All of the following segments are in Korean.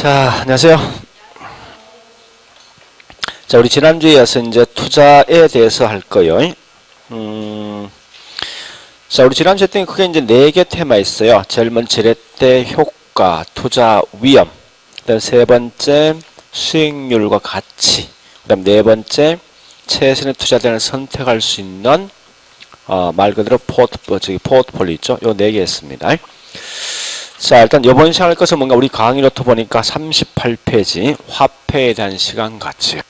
자, 안녕하세요. 자, 우리 지난주에 이어서 이제 투자에 대해서 할 거예요. 자, 우리 지난주에 했더니 크게 이제 4개 테마 있어요. 제일 먼저 지렛대 효과, 투자 위험, 그다음 세 번째 수익률과 가치, 그다음 네 번째 최선의 투자자를 선택할 수 있는 말 그대로 포트폴리오 있죠. 요 4개 했습니다. 자, 일단 이번 시간 할 것은 뭔가 우리 강의 노트 보니까 38페이지 화폐에 대한 시간 가치.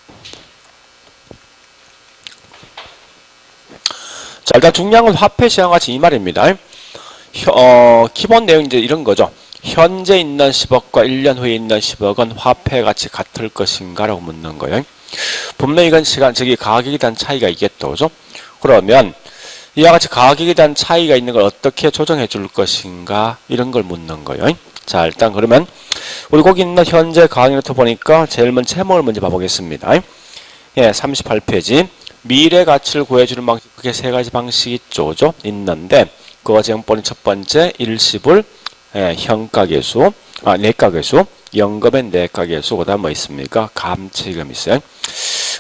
자, 일단 중요한 건 화폐 시장 가치 이 말입니다. 기본 내용 이제 이런 거죠. 현재 있는 10억과 1년 후에 있는 10억은 화폐 가치 같을 것인가 라고 묻는 거예요. 분명히 이건 가격에 대한 차이가 있겠죠. 그죠? 그러면 이와 같이 가격에 대한 차이가 있는 걸 어떻게 조정해 줄 것인가 이런 걸 묻는 거예요. 자, 일단 그러면 우리 거기 있는 현재 강의 노트 보니까 제일 먼저 제목을 먼저 봐보겠습니다. 예, 38페이지 미래 가치를 구해주는 방식, 그게 세 가지 방식이 있죠. 그죠? 있는데 그거 지금 보니 첫 번째 일시불, 현가계수, 내가계수, 연금의 내가계수, 그 다음 뭐 있습니까? 감채금 있어요.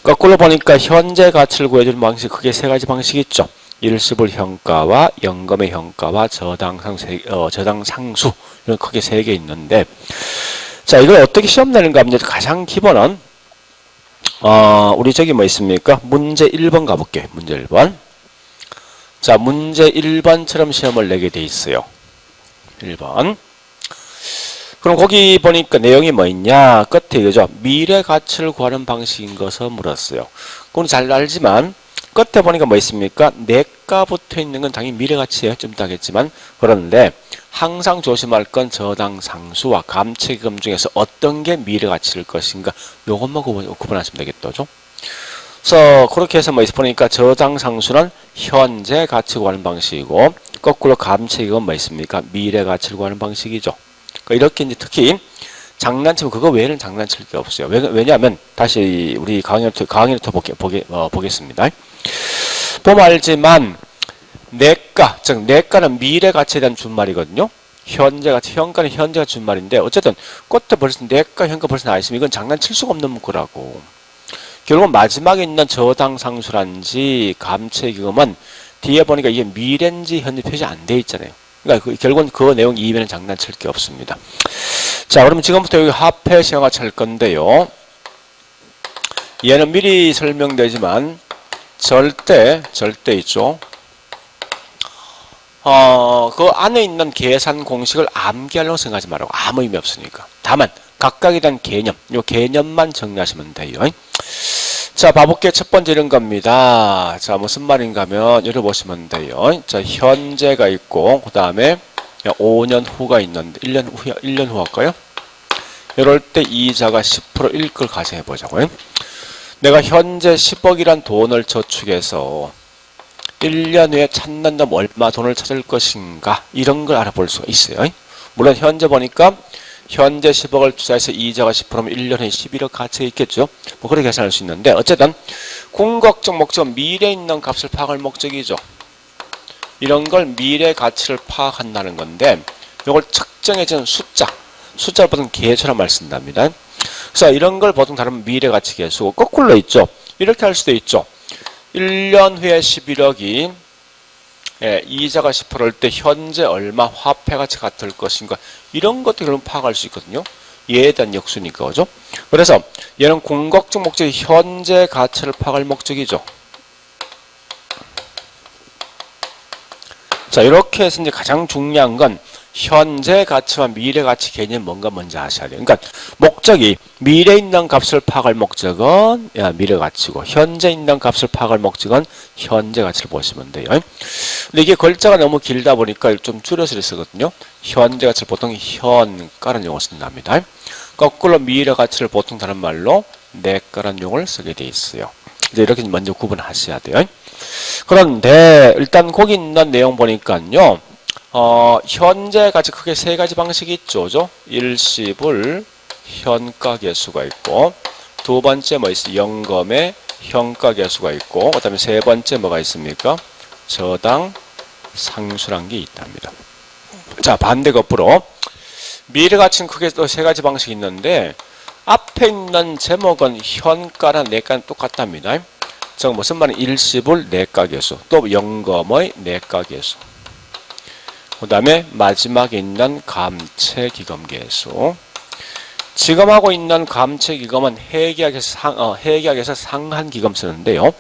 거꾸로 보니까 현재 가치를 구해주는 방식, 그게 세 가지 방식이 있죠. 일시불 현가와 연금의 현가와 저당상수 이런 크게 3개 있는데, 자, 이걸 어떻게 시험 내는가 하면 가장 기본은 우리 저기 뭐 있습니까? 문제 1번 가볼게요. 문제 1번. 자, 문제 1번처럼 시험을 내게 돼 있어요. 1번. 그럼 거기 보니까 내용이 뭐 있냐? 끝에 그죠? 미래 가치를 구하는 방식인 것을 물었어요. 그건 잘 알지만 끝에 보니까 뭐 있습니까? 내가 붙어 있는 건 당연히 미래 가치예요. 좀 이따 하겠지만. 그런데 항상 조심할 건 저당 상수와 감채금 중에서 어떤 게 미래 가치일 것인가. 요것만 구분하시면 되겠죠. 그래서 그렇게 해서 뭐 보니까 저당 상수는 현재 가치 구하는 방식이고 거꾸로 감채금은 뭐 있습니까? 미래 가치를 구하는 방식이죠. 그러니까 이렇게 이제 특히 장난치면 그거 외에는 장난칠 게 없어요. 왜냐하면 다시 우리 강의부터 보겠습니다. 보면 알지만 내가, 즉 내가는 미래 가치에 대한 준말이거든요. 현재 가치, 현가는 현재가 준말인데 어쨌든 그때 벌써 내가, 현가 벌써 나와 있으면 이건 장난칠 수가 없는 거라고. 결국은 마지막에 있는 저당상수란지 감채금은 뒤에 보니까 이게 미래인지 현재 표시 안 돼 있잖아요. 그러니까 결국은 그 내용 이외에는 장난칠 게 없습니다. 자, 그러면 지금부터 여기 화폐 시험을 찰 건데요. 얘는 미리 설명되지만 절대 있죠. 그 안에 있는 계산 공식을 암기하려고 생각하지 말라고. 아무 의미 없으니까. 다만 각각에 대한 개념, 요 개념만 정리하시면 돼요. 자, 봐볼게요. 첫 번째 이런 겁니다. 자, 무슨 말인가 하면 이렇게 보시면 돼요. 자, 현재가 있고 그 다음에 5년 후가 있는데 1년 후 할까요? 이럴 때 이자가 10%일 걸 가정해 보자고요. 내가 현재 10억이란 돈을 저축해서 1년 후에 찾는다면 얼마 돈을 찾을 것인가 이런 걸 알아볼 수가 있어요. 물론 현재 보니까 현재 10억을 투자해서 이자가 10%면 1년에 11억 가치가 있겠죠. 뭐 그렇게 계산할 수 있는데 어쨌든 궁극적 목적은 미래에 있는 값을 파악할 목적이죠. 이런 걸 미래 가치를 파악한다는 건데 이걸 측정해주는 숫자를 보통 계수란 말 쓴답니다. 그래서 이런 걸 보통 다른 미래 가치 계수고 거꾸로 있죠. 이렇게 할 수도 있죠. 1년 후에 11억이 이자가 10%일 때 현재 얼마 화폐 가치 같을 것인가 이런 것도 결국 파악할 수 있거든요. 얘에 대한 역수니까 그죠? 그래서 얘는 궁극적 목적이 현재 가치를 파악할 목적이죠. 자, 이렇게 해서 이제 가장 중요한 건 현재 가치와 미래 가치 개념이 뭔가 먼저 아셔야 돼요. 그러니까 목적이 미래에 있는 값을 파악할 목적은 미래 가치고 현재 있는 값을 파악할 목적은 현재 가치를 보시면 돼요. 근데 이게 글자가 너무 길다 보니까 좀 줄여서 쓰거든요. 현재 가치를 보통 현가라는 용어를 쓴답니다. 거꾸로 미래 가치를 보통 다른 말로 내가라는 용어를 쓰게 돼 있어요. 이제 이렇게 먼저 구분하셔야 돼요. 그런데 일단 거기 있는 내용 보니까요. 현재 가치 크게 세 가지 방식이 있죠. 그죠? 일시불 현가 계수가 있고 두 번째 뭐 있어요? 연금의 현가 계수가 있고 그 다음에 세 번째 뭐가 있습니까? 저당 상수란 게 있답니다. 자, 반대 거꾸로 미래 가치는 크게 또 세 가지 방식이 있는데 앞에 있는 제목은 현가랑 내가는 똑같답니다. 즉 무슨 말은 일시불 내가계수, 또 연금의 내가계수, 그 다음에 마지막에 있는 감채기금계수. 지금 하고 있는 감채기금은 회계학에서 상한기금 쓰는데요.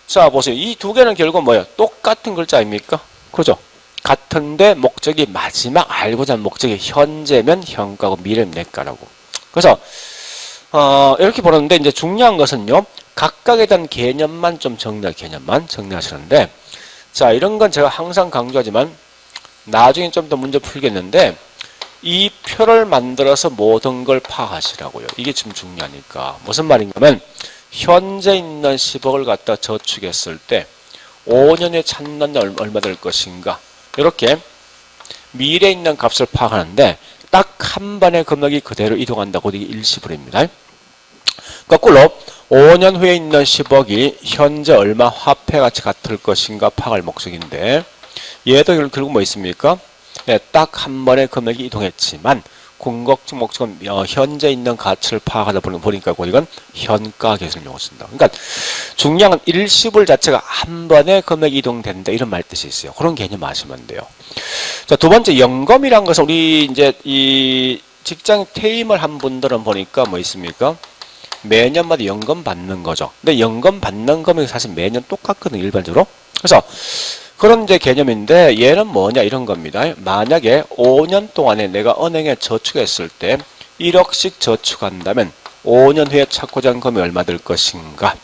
자 보세요. 이 두 개는 결국 뭐예요? 똑같은 글자 아닙니까? 그죠? 같은데 목적이 마지막 알고자 하는 목적이 현재면 현가고 미래면 내가라고. 그래서 이렇게 보는데 이제 중요한 것은요. 각각에 대한 개념만 좀 개념만 정리하시는데, 자 이런 건 제가 항상 강조하지만 나중에 좀 더 문제 풀겠는데 이 표를 만들어서 모든 걸 파악하시라고요. 이게 좀 중요하니까. 무슨 말인가면 현재 있는 10억을 갖다 저축했을 때 5년에 찾는 얼마 될 것인가, 이렇게 미래에 있는 값을 파악하는데 딱 한 번의 금액이 그대로 이동한다고 이게 일시불입니다. 거꾸로 5년 후에 있는 10억이 현재 얼마 화폐가치 같을 것인가 파악할 목적인데, 얘도 결국 뭐 있습니까? 네, 딱 한 번의 금액이 이동했지만 궁극적 목적은 현재 있는 가치를 파악하다 보니까 이건 현가 계산을 용어 쓴다. 그러니까 중요한 건 일시불 자체가 한 번에 금액이 이동된다, 이런 말 뜻이 있어요. 그런 개념 아시면 돼요. 자, 두 번째 연금이란 것은 우리 이제 이 직장 퇴임을 한 분들은 보니까 뭐 있습니까? 매년마다 연금 받는 거죠. 근데 연금 받는 금액이 사실 매년 똑같거든요, 일반적으로. 그래서 그런 이제 개념인데 얘는 뭐냐 이런 겁니다. 만약에 5년 동안에 내가 은행에 저축했을 때 1억씩 저축한다면 5년 후에 찾고자 하는 금액이 얼마 될 것인가,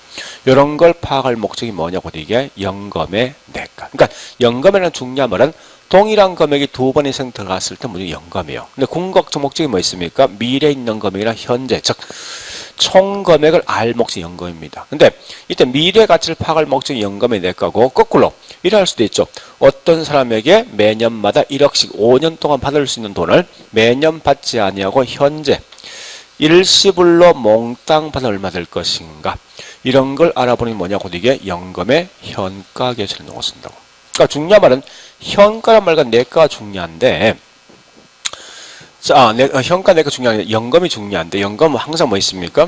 이런 걸 파악할 목적이 뭐냐고, 이게 연금의 내가. 그러니까 연금에는 중요한 말은 동일한 금액이 두 번 이상 들어갔을 때 무조건 연금이에요. 근데 궁극적 목적이 뭐 있습니까? 미래에 있는 금액이나 현재, 즉 총 금액을 알 목적이 연금입니다. 근데 이때 미래 가치를 파악할 목적이 연금의 내가고, 거꾸로 이래 할 수도 있죠. 어떤 사람에게 매년마다 1억씩 5년 동안 받을 수 있는 돈을 매년 받지 아니하고 현재 일시불로 몽땅 받아 얼마 될 것인가, 이런 걸 알아보니 뭐냐고, 이게 연금의 현가 계산을 넣어 쓴다고. 그러니까 중요한 말은 현가란 말과 내가가 중요한데, 자, 현가 내가 중요한데 연금이 중요한데, 연금은 항상 뭐 있습니까?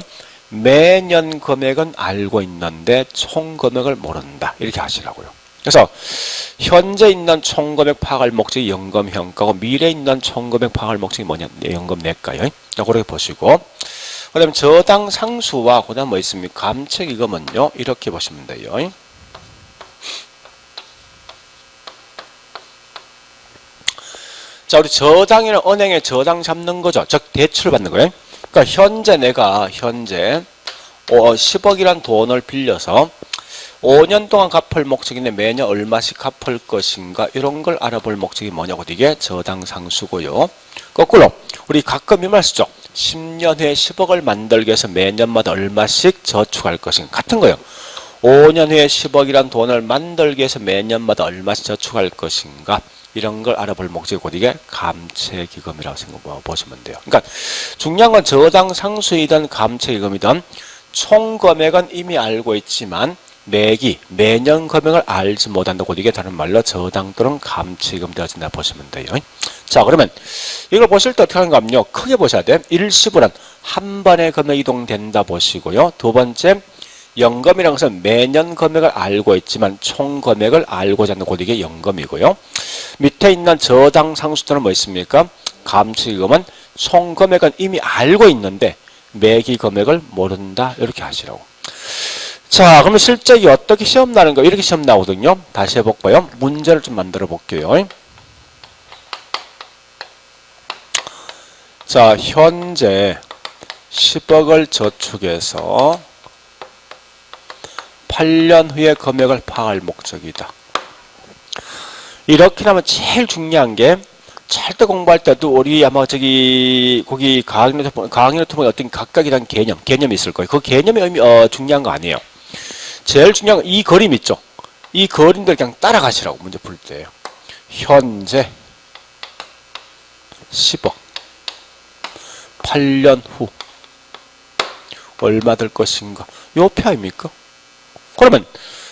매년 금액은 알고 있는데 총 금액을 모른다, 이렇게 하시라고요. 그래서 현재 있는 총 금액 파악할 목적이 연금 현가고, 미래에 있는 총 금액 파악할 목적이 뭐냐? 연금 내가요. 자, 그렇게 보시고, 그 다음에 저당 상수와 그 다음 뭐 있습니까? 감채기금은요, 이렇게 보시면 돼요. 자, 우리 저당이는 은행에 저당 잡는 거죠. 즉 대출을 받는 거예요. 그러니까 현재 내가 10억이란 돈을 빌려서 5년 동안 갚을 목적인데 매년 얼마씩 갚을 것인가, 이런 걸 알아볼 목적이 뭐냐고, 이게 저당 상수고요. 거꾸로 우리 가끔 이 말 쓰죠. 10년 후에 10억을 만들기 위해서 매년마다 얼마씩 저축할 것인가, 같은 거예요. 5년 후에 10억이란 돈을 만들기 위해서 매년마다 얼마씩 저축할 것인가, 이런 걸 알아볼 목적이 곧 이게 감채기금이라고 보시면 돼요. 그러니까 중요한 건 저당 상수이든 감채기금이든 총 금액은 이미 알고 있지만 매년 금액을 알지 못한다고, 이게 다른 말로 저당 또는 감채기금 되어진다 보시면 돼요. 자, 그러면 이걸 보실 때 어떻게 하는가 하면요, 크게 보셔야 돼요. 일시불은 한 번에 금액 이동된다 보시고요. 두 번째, 연금이라는 것은 매년 금액을 알고 있지만 총 금액을 알고자 하는 곧 이게 연금이고요. 밑에 있는 저당 상수들은 뭐 있습니까? 감채기금은 총 금액은 이미 알고 있는데 매기 금액을 모른다, 이렇게 하시라고. 자, 그러면 실제 어떻게 시험 나는 거, 이렇게 시험 나오거든요. 다시 해볼까요? 문제를 좀 만들어 볼게요. 자, 현재 10억을 저축해서 8년 후에 금액을 파악할 목적이다. 이렇게 하면 제일 중요한 게, 절대 공부할 때도 우리 아마 거기 과학노트 보면 어떤 각각에 대한 개념이 있을 거예요. 그 개념이 중요한 거 아니에요. 제일 중요한 건 이 그림 있죠. 이 그림들 그냥 따라가시라고, 문제 풀 때예요. 현재 10억 8년 후 얼마 될 것인가, 요 표 아닙니까? 그러면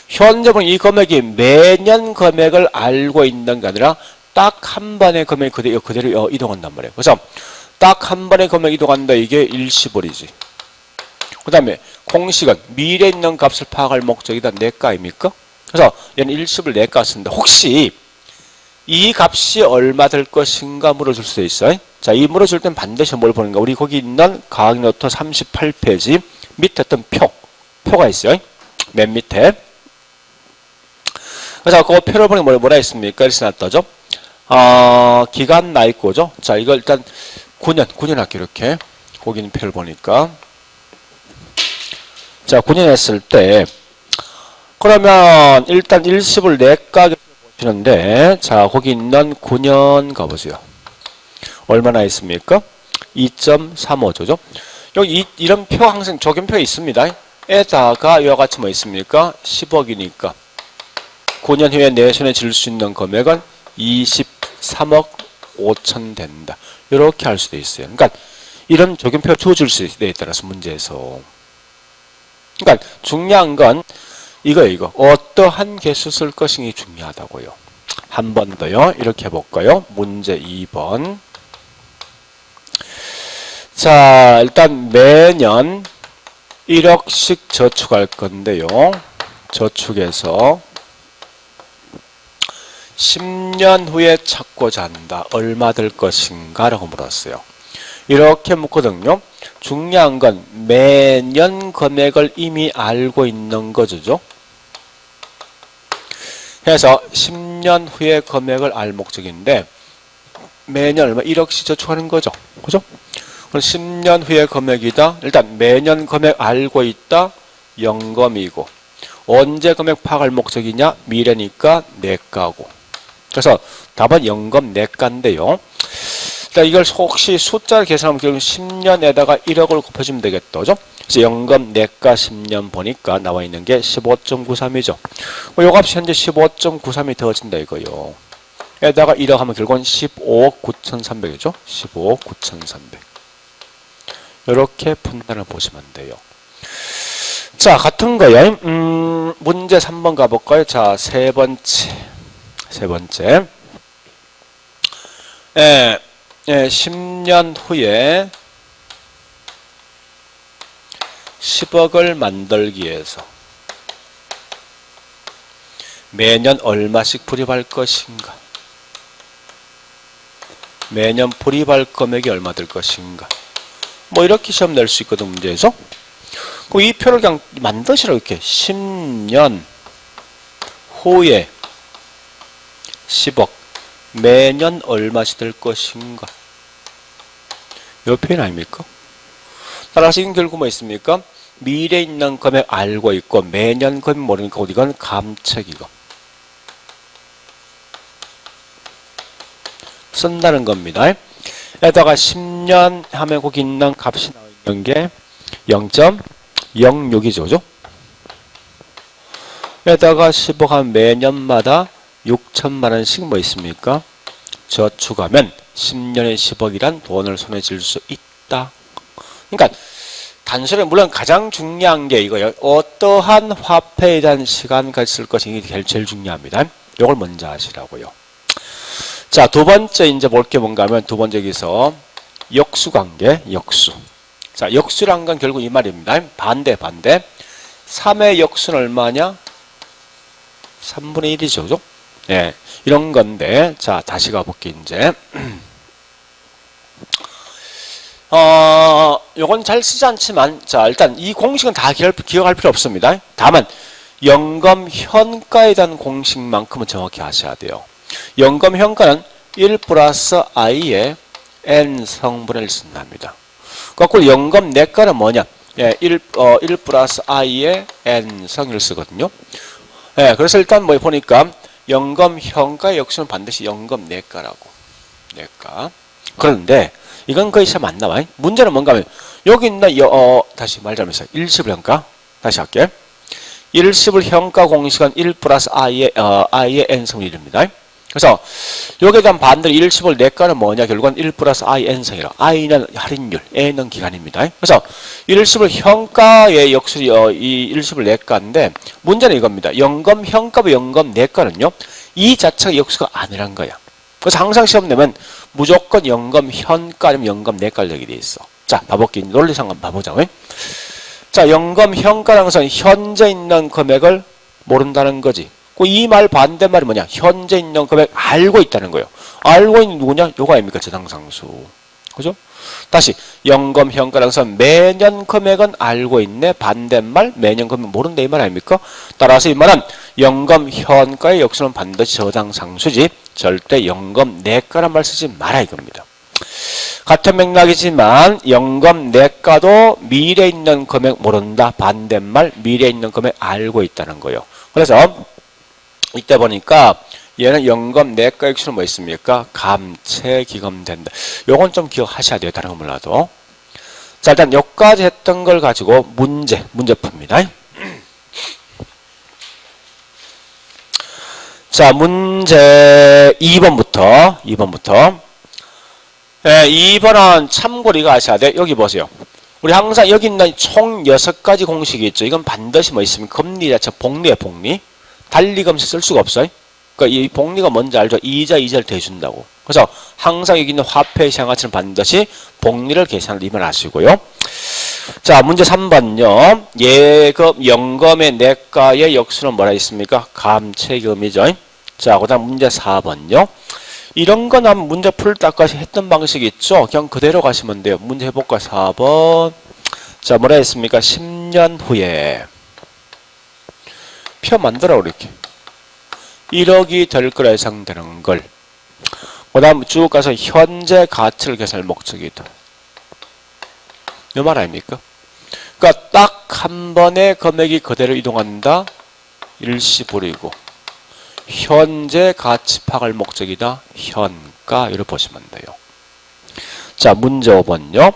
현재 보면 이 금액이 매년 금액을 알고 있는 게 아니라 딱 한 번의 금액이 그대로 이동한단 말이에요. 그래서 딱 한 번의 금액이 이동한다. 이게 일시불이지. 그 다음에 공식은 미래에 있는 값을 파악할 목적이다. 내가입니까? 그래서 얘는 일시불 내가 쓴다. 혹시 이 값이 얼마 될 것인가 물어줄 수 있어요. 자, 이 물어줄 땐 반드시 뭘 보는가? 우리 거기 있는 과학노트 38페이지 밑에 어떤 표가 있어요. 맨 밑에. 그래서 그 표를 보니까 뭐라 했습니까? 이렇게 나왔죠. 기간 나있고죠. 자, 이거 일단 9년 학기 이렇게 거기 있는 표를 보니까. 자, 9년 했을 때 그러면 일단 일시불 내가 보시는데, 자, 거기 있는 9년 가보세요. 얼마나 있습니까? 2.35조죠. 여기 이런 표 항상 적용표가 있습니다. 에다가 이와 같이 뭐 있습니까? 10억이니까 9년 후에 내 손에 질 수 있는 금액은 23억 5천 된다. 이렇게 할 수도 있어요. 그러니까 이런 적용표가 주어질 수 있다에 따라서 문제에서. 그러니까 중요한 건 이거 어떠한 개수 쓸 것이 중요하다고요. 한 번 더요. 이렇게 해볼까요? 문제 2번. 자, 일단 매년 1억씩 저축할 건데요. 저축해서 10년 후에 찾고자 한다. 얼마 될 것인가? 라고 물었어요. 이렇게 묻거든요. 중요한 건 매년 금액을 이미 알고 있는 거죠. 그래서 10년 후에 금액을 알 목적인데 매년 얼마? 1억씩 저축하는 거죠. 그죠? 그럼 10년 후에 금액이다. 일단 매년 금액 알고 있다. 연금이고 언제 금액 파악할 목적이냐? 미래니까 내가고. 그래서 답은 연금 내가인데요. 일단 이걸 혹시 숫자를 계산하면 결국 10년에다가 1억을 곱해주면 되겠죠. 그래서 연금 내가 10년 보니까 나와 있는 게 15.93이죠. 요 값이 현재 15.93이 되어진다 이거요. 에다가 1억 하면 결국은 15억 9,300이죠. 15억 9,300. 이렇게 분단을 보시면 돼요. 자, 같은 거요. 문제 3번 가볼까요? 자, 세 번째. 10년 후에 10억을 만들기 위해서 매년 얼마씩 불입할 것인가? 매년 불입할 금액이 얼마 될 것인가? 뭐 이렇게 시험 낼 수 있거든, 문제에서. 이 표를 그냥 만드시라고 이렇게 10년 후에 10억 매년 얼마씩 될 것인가? 이 표현 아닙니까? 따라서 이건 결국 뭐 있습니까? 미래에 있는 금액 알고 있고 매년 금액 모르니까 이건 감책이고 쓴다는 겁니다. 에다가 10년 하면 거기 있는 값이 나와 있는 게 0.06이죠. 그죠? 에다가 10억 하면 매년마다 6천만 원씩 뭐 있습니까? 저축하면 10년에 10억이란 돈을 손에 쥘 수 있다. 그러니까 단순히 물론 가장 중요한 게 이거예요. 어떠한 화폐에 대한 시간까지 쓸 것이 제일 중요합니다. 이걸 먼저 하시라고요. 자, 두 번째 이제 볼 게 뭔가 하면 두 번째 여기서 역수 관계, 역수. 자, 역수란 건 결국 이 말입니다. 반대. 3의 역수는 얼마냐? 3분의 1이죠. 그죠? 예, 이런 건데, 자, 다시 가볼게, 이제. 요건 잘 쓰지 않지만, 자, 일단 이 공식은 다 기억할 필요 없습니다. 다만, 연금 현가에 대한 공식만큼은 정확히 아셔야 돼요. 연금 현가는 1 플러스 i의 n 성분을 쓴답니다. 거꾸로 연금 내가는 뭐냐? 예, 1 플러스 i의 n 성을 쓰거든요. 예, 그래서 일단 뭐 보니까 연금 현가 역시는 반드시 연금 내가라고. 내가. 그런데 이건 거의 시험 안 나와요. 문제는 뭔가 하면 여기 있는 다시 말 잘못했어요. 일시불 현가. 다시 할게. 일시불 현가 공식은 1 플러스 i의 n 성분이 됩니다. 그래서 여기에 대한 반대로 일시불 내가는 뭐냐? 결국은 1 플러스 i n성이라. i는 할인율, n은 기간입니다. 그래서 일시불 현가의 역술이 이 일시불 내가인데 문제는 이겁니다. 연금 현가와 연금 내가는요. 이 자체가 역수가 아니란 거야. 그래서 항상 시험 내면 무조건 연금 현가 아니면 연금 내가를 내게 돼 있어. 자, 봐볼게. 논리상 한번 봐보자. 자, 연금 현가라는 것은 현재 있는 금액을 모른다는 거지. 이 말 반대말이 뭐냐? 현재 있는 금액 알고 있다는 거예요. 알고 있는 누구냐? 요거 아닙니까? 저당상수. 그죠? 다시 연금 현가라는 것은 매년 금액은 알고 있네. 반대말 매년 금액 모른다 이 말 아닙니까? 따라서 이 말은 연금 현가의 역수는 반드시 저당상수지 절대 연금 내가란 말 쓰지 마라 이겁니다. 같은 맥락이지만 연금 내가도 미래에 있는 금액 모른다. 반대말 미래에 있는 금액 알고 있다는 거예요. 그래서 이때 보니까 얘는 연금 내가 액수는 뭐 있습니까? 감채기금된다. 요건 좀 기억하셔야 돼요. 다른 거 몰라도. 자, 일단 여기까지 했던 걸 가지고 문제 풉니다. 자, 문제 2번부터. 예, 2번은 참고로 이거 아셔야 돼. 여기 보세요. 우리 항상 여기 있는 총 6가지 공식이 있죠. 이건 반드시 뭐 있습니까? 금리 자체 복리에 복리. 달리금시 쓸 수가 없어요. 그러니까 이 복리가 뭔지 알죠? 이자, 이자를 대준다고. 그래서 항상 여기 있는 화폐 시장가치는 반드시 복리를 계산을 이만 하시고요. 자, 문제 3번요. 예금, 연금의 내가의 역수는 뭐라 있습니까? 감채금이죠. 자, 그 다음 문제 4번요. 이런 건 한번 문제 풀 때까지 했던 방식이 있죠? 그냥 그대로 가시면 돼요. 문제 해볼까? 4번. 자, 뭐라 했습니까? 10년 후에. 표 만들어, 이렇게. 1억이 될 거라 예상되는 걸. 그 다음 쭉 가서 현재 가치를 계산할 목적이다. 이 말 아닙니까? 그러니까 딱 한 번에 금액이 그대로 이동한다. 일시불이고. 현재 가치 파악할 목적이다. 현가. 이렇게 보시면 돼요. 자, 문제 5번요.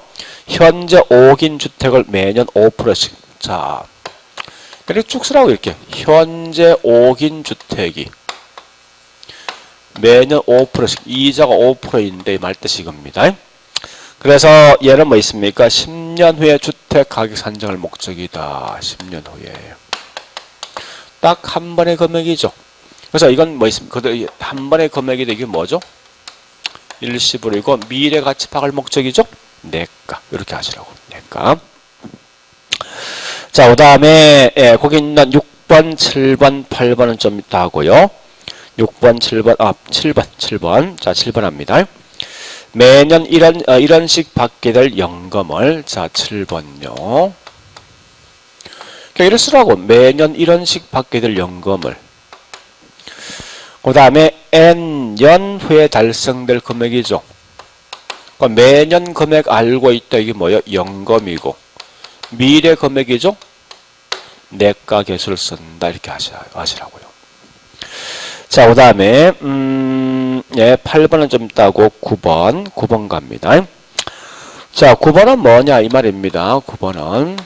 현재 5긴 주택을 매년 5%씩. 자, 이렇게 쭉 쓰라고 이렇게. 현재 5긴 주택이 매년 5%씩 이자가 5%인데 이 말 뜻이 이겁니다. 그래서 얘는 뭐 있습니까? 10년 후에 주택 가격 산정할 목적이다. 10년 후에. 딱 한 번의 금액이죠. 그래서 이건 뭐 있습니까? 한 번의 금액이 이게 뭐죠? 일시불이고 미래 가치 파악할 목적이죠? 내가. 이렇게 하시라고. 내가. 자, 그 다음에 거기 있는 6번, 7번, 8번은 좀 이따 하고요. 6번, 7번, 7번. 자, 7번 합니다. 매년 이런식 받게 될 연금을. 자, 7번요. 이렇게 쓰라고. 매년 이런식 받게 될 연금을. 그 다음에 N년 후에 달성될 금액이죠. 그러니까 매년 금액 알고 있다. 이게 뭐예요? 연금이고. 미래 금액이죠? 내가 개수를 쓴다. 이렇게 하시라고요. 자, 그 다음에, 8번은 좀 있다고 9번 갑니다. 자, 9번은 뭐냐? 이 말입니다. 9번은.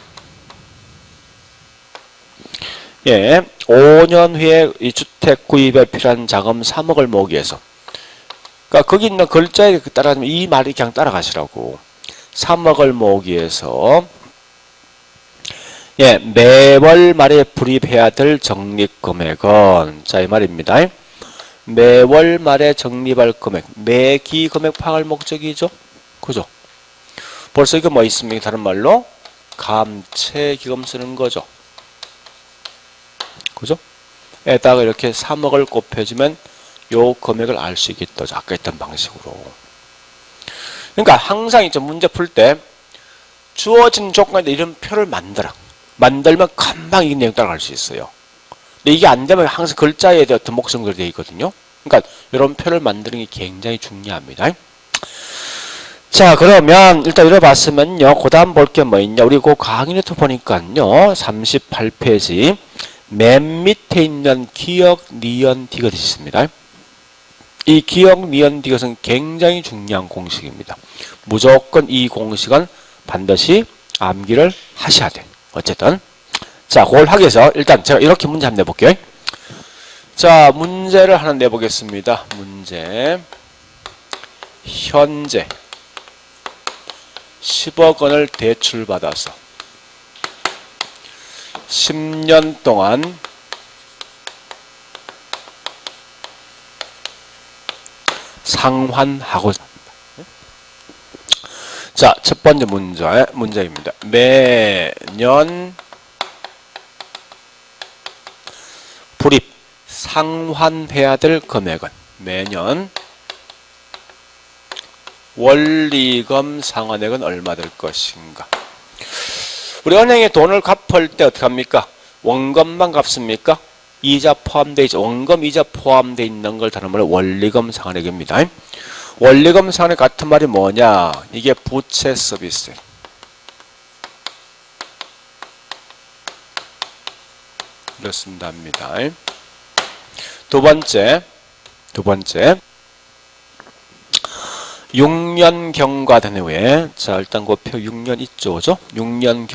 5년 후에 이 주택 구입에 필요한 자금 3억을 모으기 위해서. 그러니까 거기 있는 글자에 따라하면 이 말이 그냥 따라가시라고. 3억을 모으기 위해서. 매월 말에 불입해야 될 적립금액은. 자, 이 말입니다. 매월 말에 적립할 금액. 매기 금액 파악할 목적이죠. 그죠? 벌써 이거 뭐 있습니까? 다른 말로 감채기금 쓰는 거죠. 그죠? 에다가 이렇게 3억을 곱해주면 요 금액을 알 수 있겠다. 아까 했던 방식으로. 그러니까 항상 이제 문제 풀 때 주어진 조건에 이런 표를 만들면 금방 이 내용 따라갈 수 있어요. 근데 이게 안 되면 항상 글자에 대한 어떤 목숨 되어 있거든요. 그러니까 이런 표를 만드는 게 굉장히 중요합니다. 자, 그러면 일단 이래 봤으면요. 그 다음 볼 게 뭐 있냐. 우리 그 강의노트 보니까요. 38페이지. 맨 밑에 있는 기억, 니은, 디귿이 있습니다. 이 기억, 니은, 디귿은 굉장히 중요한 공식입니다. 무조건 이 공식은 반드시 암기를 하셔야 돼. 어쨌든. 자, 그걸 하기 위해서 일단 제가 이렇게 문제 한번 내볼게요. 자, 문제를 하나 내보겠습니다. 문제. 현재 10억 원을 대출받아서 10년 동안 상환하고자 합니다. 자, 첫 번째 문제입니다. 매년 불입 상환해야 될 금액은 매년 원리금 상환액은 얼마 될 것인가? 우리 은행에 돈을 갚을 때 어떻게 합니까? 원금만 갚습니까? 이자 포함되어 있죠. 원금 이자 포함되어 있는 걸 다른 말로 원리금 상환액입니다. 원리금 상환액 같은 말이 뭐냐? 이게 부채 서비스. 이렇습니다. 합니다. 두 번째 6년 경과된 후에, 자, 일단 그 표 6년 있죠, 그죠? 6년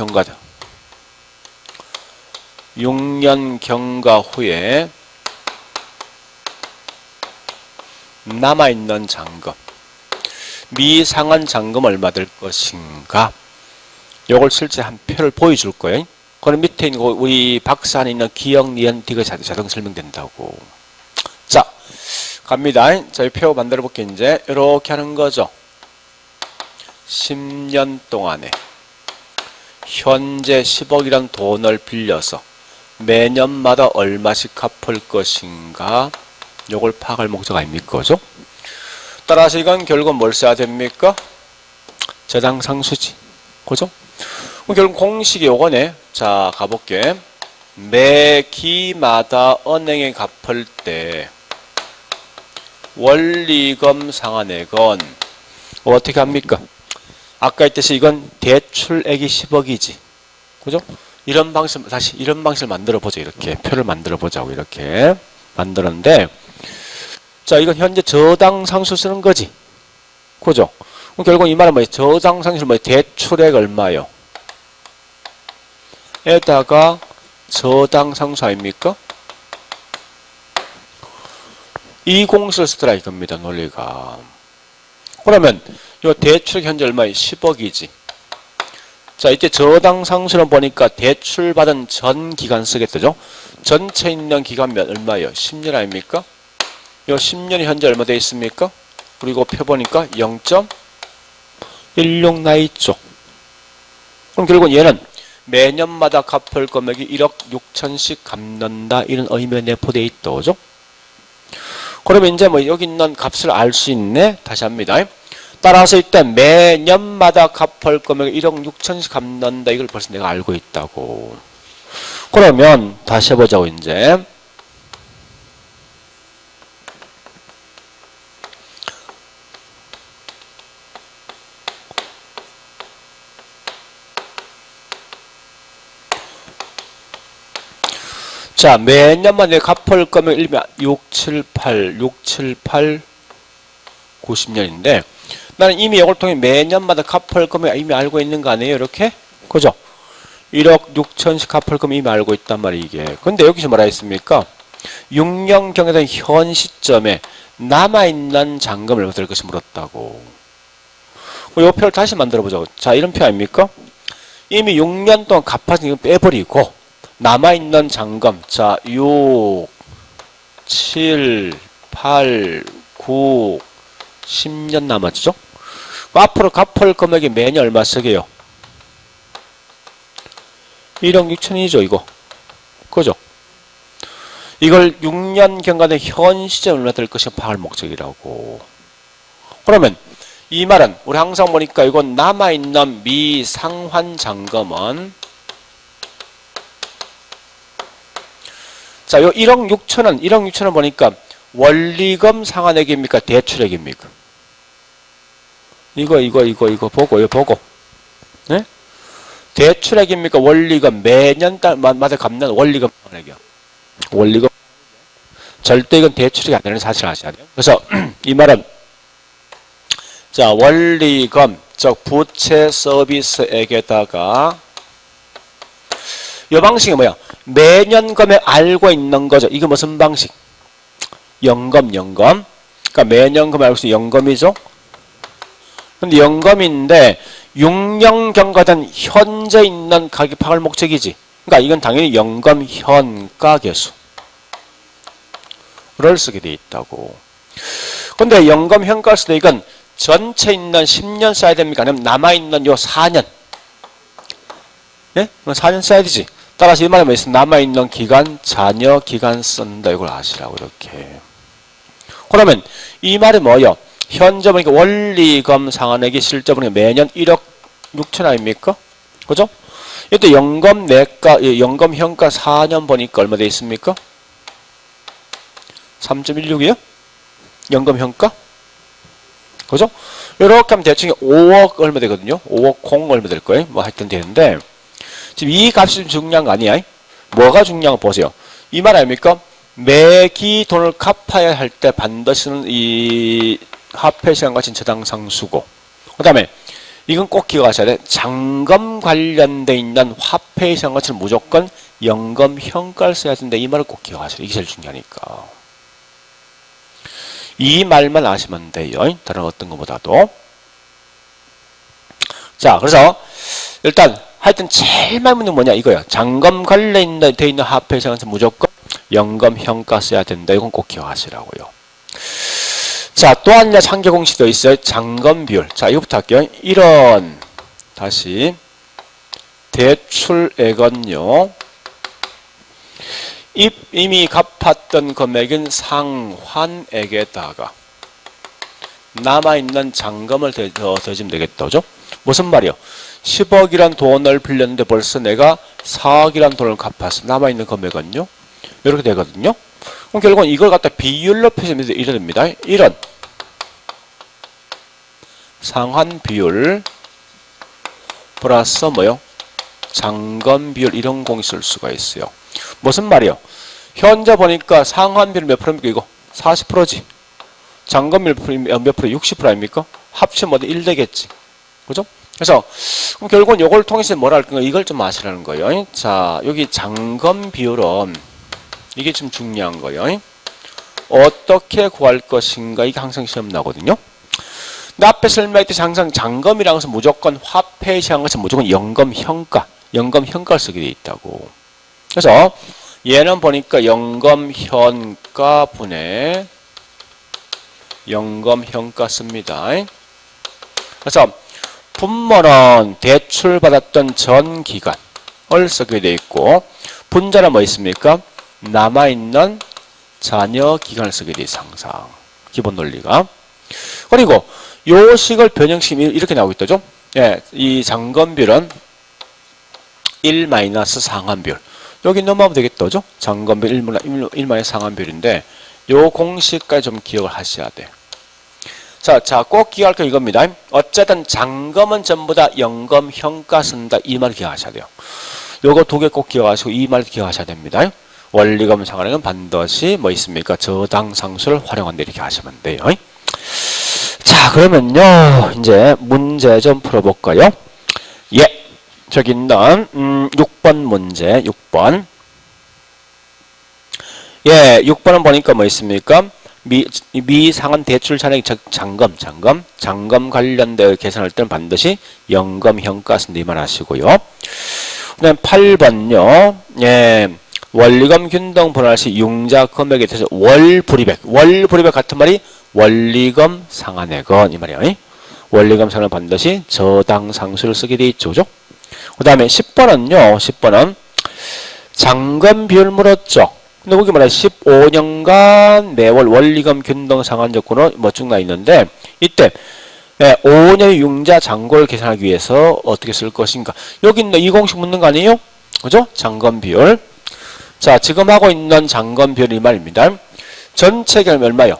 경과 후에 남아있는 잔금, 미상환 잔금 얼마 될 것인가? 요걸 실제 한 표를 보여줄 거예요. 그럼 밑에 있는 우리 박스 안에 있는 기억, 니은, 디귿 자동 설명된다고. 자, 갑니다. 저희 표 만들어 볼게요. 이제 이렇게 하는 거죠. 10년 동안에 현재 10억이란 돈을 빌려서 매년마다 얼마씩 갚을 것인가? 요걸 파악할 목적 아닙니까? 그죠? 따라서 이건 결국 뭘 써야 됩니까? 저당상수지. 그죠? 결국 공식이 요거네. 자, 가볼게. 매 기마다 은행에 갚을 때 원리금 상환액은 어떻게 합니까? 아까 했듯이 이건 대출액이 10억이지. 그죠? 이런 방식, 다시 이런 방식을 만들어 보자. 이렇게 표를 만들어 보자고. 이렇게 만들었는데, 자, 이건 현재 저당상수 쓰는 거지. 그죠? 그럼 결국 이 말은 뭐예요? 저당상수 뭐예요? 대출액 얼마요? 에다가 저당상수 아닙니까? 이 공式을 쓰더라 이겁니다. 논리가. 그러면 이 대출 현재 얼마예요? 10억이지. 자, 이때 저당상수는 보니까 대출 받은 전 기간 쓰겠죠? 전체 있는 기간 몇 얼마예요? 10년 아닙니까? 이 10년이 현재 얼마 되어 있습니까? 그리고 표 보니까 0.16 나 있죠. 그럼 결국 얘는 매년마다 갚을 금액이 1억 6천씩 갚는다. 이런 의미가 내포되어 있다. 그죠? 그러면 이제 뭐 여기 있는 값을 알 수 있네. 다시 합니다. 따라서 일단 매년마다 갚을 금액 1억 6천씩 갚는다. 이걸 벌써 내가 알고 있다고. 그러면 다시 해보자고 이제. 자, 매년만 내가 갚을 금액 6, 7, 8, 90년인데 나는 이미 이걸 통해 매년마다 갚을 금액 이미 알고 있는 거 아니에요? 이렇게? 그죠? 1억 6천씩 갚을 금액 이미 알고 있단 말이에요, 이게. 근데 여기서 뭐라 했습니까? 6년 경에는 현 시점에 남아있는 잔금을 얼마 될 것이 물었다고. 이 표를 다시 만들어 보자고. 자, 이런 표 아닙니까? 이미 6년 동안 갚아진 거 빼버리고 남아있는 잔금, 자, 6, 7, 8, 9, 10년 남았죠? 앞으로 갚을 금액이 매년 얼마 쓰게요? 1억 6천이죠, 이거. 그죠? 이걸 6년 경과된 현 시점에 얼마 될 것이 파악할 목적이라고. 그러면 이 말은 우리 항상 보니까 이건 남아있는 미상환 잔금은 자, 요 1억 6천은 보니까 원리금 상환액입니까? 대출액입니까? 이거 보고. 네? 대출액입니까? 원리금 매년마다 갚는 원리금 상환액이요. 원리금. 절대 이건 대출액이 아니라는 사실을 아셔야 돼요. 그래서 이 말은 자, 원리금, 즉 부채 서비스액에다가 이 방식이 뭐야? 매년 금액 알고 있는 거죠. 이거 무슨 방식? 연금. 그러니까 매년 금액 알고 있는 연금이죠. 근데 연금인데 6년 경과된 현재 있는 가격 파악할 목적이지. 그러니까 이건 당연히 연금 현가 계수를 쓰게 돼 있다고. 근데 연금 현가수익은 전체 있는 10년 써야 됩니까? 아니면 남아있는 요 4년? 예? 4년 써야 되지. 따라서 이 말에 뭐 있어? 남아있는 기간, 잔여 기간 쓴다. 이걸 아시라고, 이렇게. 그러면 이 말이 뭐예요? 현재 보니까 원리금 상환액이 실제 보니까 매년 1억 6천 아닙니까? 그죠? 이때 연금 내가, 연금 현가 4년 보니까 얼마 돼 있습니까? 3.16이요? 연금 현가? 그죠? 이렇게 하면 대충 5억 얼마 되거든요? 5억 0 얼마 될 거예요? 뭐 하여튼 되는데, 지금 이 값이 좀 중요한 거 아니야? 뭐가 중요한 거 보세요. 이 말 아닙니까? 매기 돈을 갚아야 할 때 반드시는 이 화폐 시간과 진차당 상수고, 그 다음에 이건 꼭 기억하셔야 돼. 잔금 관련돼 있는 화폐 시간 가치는 무조건 연금 현가를 써야 된다. 이 말을 꼭 기억하셔야 돼. 이게 제일 중요하니까. 이 말만 아시면 돼요. 다른 어떤 것보다도. 자, 그래서 일단 하여튼 제일 많이 묻는 뭐냐 이거야. 잔금 관련돼 있는 화폐 시간 가치는 무조건 연금 현가 써야 된다. 이건 꼭 기억하시라고요. 자, 또 한 가지 한계 공식도 있어요. 잔금 비율. 자, 이거부터 할게요. 이런 다시 대출액은요. 이미 갚았던 금액인 상환액에다가 남아있는 잔금을 더해주면 되겠다. 그죠? 무슨 말이요? 10억이란 돈을 빌렸는데 벌써 내가 4억이란 돈을 갚았어. 남아있는 금액은요? 이렇게 되거든요. 그럼 결국은 이걸 갖다 비율로 표시하면 이래 됩니다. 이런 상환 비율 플러스 뭐요? 잔금 비율 이런 공이 쓸 수가 있어요. 무슨 말이요? 현재 보니까 상환 비율 몇 프로입니까? 이거 40%지. 잔금 비율 몇 프로? 60% 아닙니까? 합치면 1 되겠지. 그죠? 그래서 그럼 결국은 이걸 통해서 뭐라 할 건가? 이걸 좀 아시라는 거예요. 자, 여기 잔금 비율은 이게 좀 중요한 거예요. 어떻게 구할 것인가? 이게 항상 시험 나거든요. 근데 앞에 설명했듯이 항상 잔금이라는 것은 무조건 화폐에 시한 것은 무조건 연금 현가, 연금 현가를 쓰게 돼 있다고. 그래서 얘는 보니까 연금 현가 분의 연금 현가 씁니다. 그래서 분모는 대출받았던 전 기간을 쓰게 돼 있고, 분자는 뭐 있습니까? 남아있는 잔여 기간을 쓰게 돼 있어, 항상. 기본 논리가. 그리고 요 식을 변형시키면 이렇게 나오고 있다죠? 예, 이 잔금비율은 1 마이너스 상환비율. 여기 넘어가면 되겠다, 그죠? 잔금비율 1 마이너스 상환비율인데, 요 공식까지 좀 기억을 하셔야 돼. 자, 꼭 기억할 거 이겁니다. 어쨌든 잔금은 전부 다 연금 현가 쓴다. 이 말 기억하셔야 돼요. 요거 두 개 꼭 기억하시고 이 말 기억하셔야 됩니다. 원리금 상환액은 반드시 뭐 있습니까? 저당 상수를 활용한다. 이렇게 하시면 돼요. 자, 그러면요. 이제 문제 좀 풀어볼까요? 예. 저기 있는 6번 문제. 6번. 예, 6번은 보니까 뭐 있습니까? 미상환 대출 잔액 잔금 관련되어 계산할 때는 반드시 연금 현가 쓴다 이 말 하시고요. 그다음 8번요. 예. 원리금 균등 분할 시 융자 금액에 대해서 월불이백 같은 말이 원리금 상환액은 이 말이에요. 원리금 상환은 반드시 저당 상수를 쓰게 돼 있죠. 그죠? 그다음에 10번은요. 10번은 잔금 비율 물었죠. 근데 거기 말해 15년간 매월 원리금 균등 상환 조건은 뭐 쭉 나 있는데 이때 5년의 융자 잔고를 계산하기 위해서 어떻게 쓸 것인가? 여기 있는 이 공식 묻는 거 아니에요? 그죠? 잔금 비율. 자, 지금 하고 있는 잔금 비율이 말입니다. 전체 기간이 얼마요?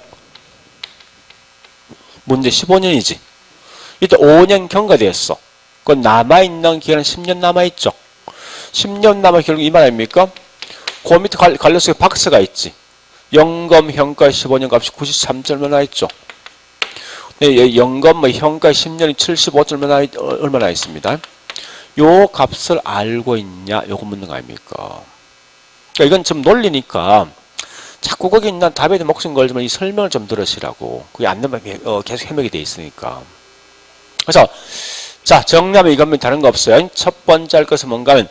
문제 15년이지. 이때 5년 경과되었어. 그건 남아있는 기간은 10년 남아있죠. 10년 남아 결국 이 말 아닙니까? 그 밑에 관련 속에 박스가 있지. 연금 현가 15년 값이 93점 나 있죠. 연금 현가 10년이 75점 얼마나 있습니다. 요 값을 알고 있냐? 요거 묻는 거 아닙니까? 그러니까 이건 좀 논리니까 자꾸 거기 있는 답에 대한 목숨 걸지만 이 설명을 좀 들으시라고. 그게 안 되면 계속 해명이 돼 있으니까. 그래서 자, 정답은 이겁니다. 다른 거 없어요. 첫 번째 할 것은 뭔가 하면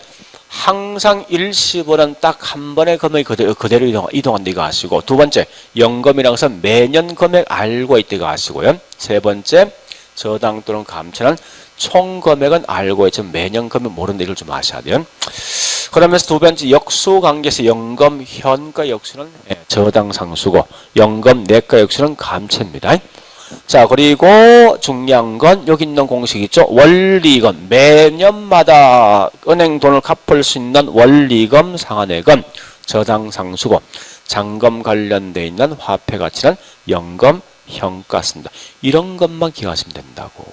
항상 일시불은 딱 한 번의 금액이 그대로 이동한다 이거 아시고, 두 번째 연금이라는 것은 매년 금액 알고 있다 이거 아시고요. 세 번째 저당 또는 감채는 총 금액은 알고 있지만 매년 금액 모른다 이걸 좀 아셔야 돼요. 그러면서 두 번째 역수 관계에서 연금 현가 역수는 저당 상수고, 연금 내가 역수는 감채입니다. 자, 그리고 중요한 건 여기 있는 공식 있죠. 원리금, 매년마다 은행 돈을 갚을 수 있는 원리금 상환액은 저당 상수고, 잔금 관련돼 있는 화폐 가치는 연금 현가입니다. 이런 것만 기억하시면 된다고.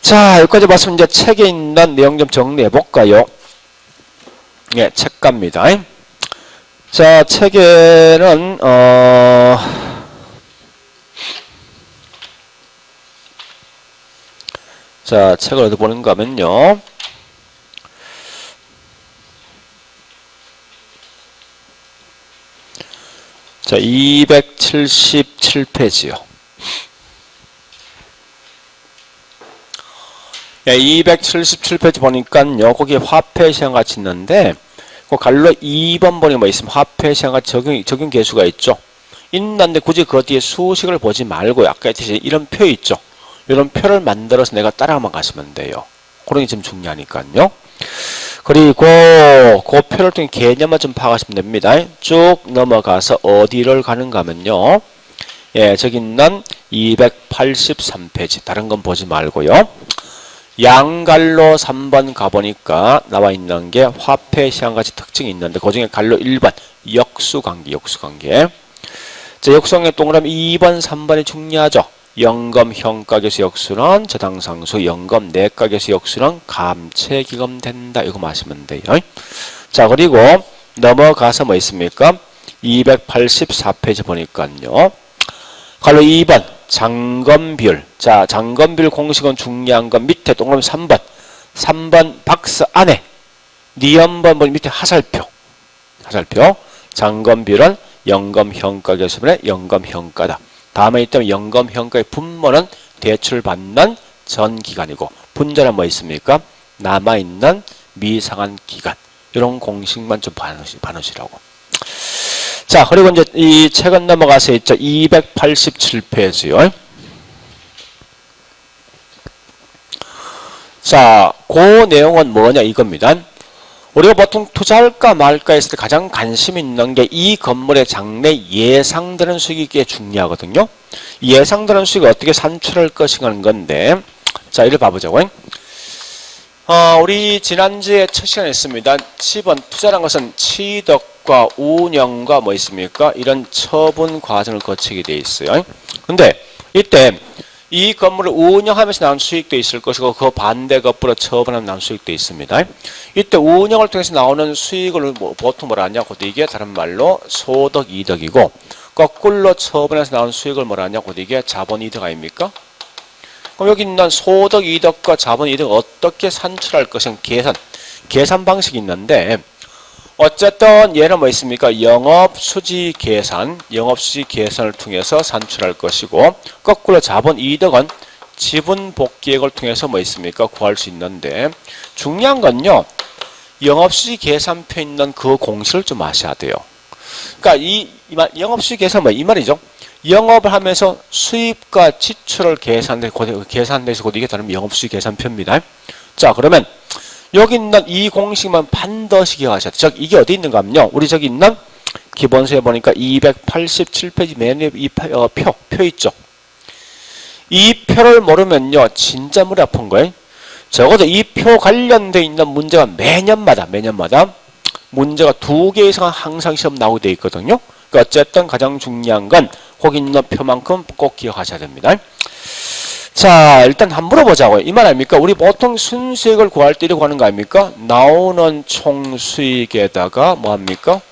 자, 여기까지 봤으면 이제 책에 있는 내용 좀 정리해 볼까요? 예, 책가입니다. 자, 책에는 자, 책을 어디 보는가 하면요. 자, 277페이지요. 예, 277페이지 보니까요. 거기에 화폐 시장가치 있는데, 그 갈로 2번 보니 뭐 있으면 화폐 시장가치 적용 계수가 있죠. 있는데 굳이 그 뒤에 수식을 보지 말고 아까 했듯이 이런 표 있죠. 이런 표를 만들어서 내가 따라만 가시면 돼요. 그런 게 지금 중요하니까요. 그리고 그 표를 통해 개념을 좀 파악하시면 됩니다. 쭉 넘어가서 어디를 가는가 하면요. 예, 저기 있는 283페이지. 다른 건 보지 말고요. 양갈로 3번 가보니까 나와 있는 게 화폐 시장가치 특징이 있는데, 그 중에 갈로 1번 역수관계. 자, 역수관계 동그라미 2번, 3번이 중요하죠. 연금 현가계수 역수는 저당상수, 연금 내가계수 역수는 감채기금 된다. 이거 마시면 돼요. 자, 그리고 넘어가서 뭐 있습니까? 284페이지 보니까요. 갈로 2번 잔금비율. 자, 잔금비율 공식은 중요한 건 밑에 동그라미 3번 박스 안에 니은번 밑에 하살표. 잔금비율은 연금 현가계수분의 연금 현가다. 다음에 있다면 연금 현가의 분모는 대출받는 전 기간이고, 분자는 뭐 있습니까? 남아있는 미상한 기간. 이런 공식만 좀 봐놓으시라고. 자, 그리고 이제 이 책은 넘어가서 있죠. 287페이지요. 자, 그 내용은 뭐냐 이겁니다. 우리가 보통 투자할까 말까 했을 때 가장 관심 있는 게 이 건물의 장래 예상되는 수익이 꽤 중요하거든요. 예상되는 수익을 어떻게 산출할 것인가 하는 건데, 자, 이를 봐보자고요. 우리 지난주에 첫 시간에 했습니다. 10번 투자라는 것은 취득과 운영과 뭐 있습니까? 이런 처분 과정을 거치게 돼 있어요. 근데 이때 이 건물을 운영하면서 나온 수익도 있을 것이고, 그 반대 거꾸로 처분하면 나온 수익도 있습니다. 이때 운영을 통해서 나오는 수익을 보통 뭐라 하냐고, 이게 다른 말로 소득 이득이고, 거꾸로 처분해서 나온 수익을 뭐라 하냐고, 이게 자본 이득 아닙니까? 그럼 여기 있는 소득 이득과 자본 이득을 어떻게 산출할 것인가 계산 방식이 있는데, 어쨌든 얘는 뭐 있습니까? 영업수지 계산을 통해서 산출할 것이고, 거꾸로 자본 이득은 지분 복귀액을 통해서 뭐 있습니까? 구할 수 있는데, 중요한 건요, 영업수지 계산표에 있는 그 공식을 좀 아셔야 돼요. 그러니까 영업수지 계산 이 말이죠. 영업을 하면서 수입과 지출을 계산돼서 곧 이게 다른 영업수지 계산표입니다. 자, 그러면 여기 있는 이 공식만 반드시 기억하셔야 돼요. 즉, 이게 어디 있는가 하면요. 우리 저기 있는 기본서에 보니까 287페이지 맨 위에 이 표 있죠. 이 표를 모르면요. 진짜 머리 아픈 거예요. 적어도 이 표 관련돼 있는 문제가 매년마다 문제가 2개 이상 항상 시험 나오게 돼 있거든요. 그러니까 어쨌든 가장 중요한 건 거기 있는 표만큼 꼭 기억하셔야 됩니다. 자, 일단 한번 물어보자고요. 이 말 아닙니까? 우리 보통 순수익을 구할 때 이렇게 하는 거 아닙니까? 나오는 총 수익에다가 뭐 합니까?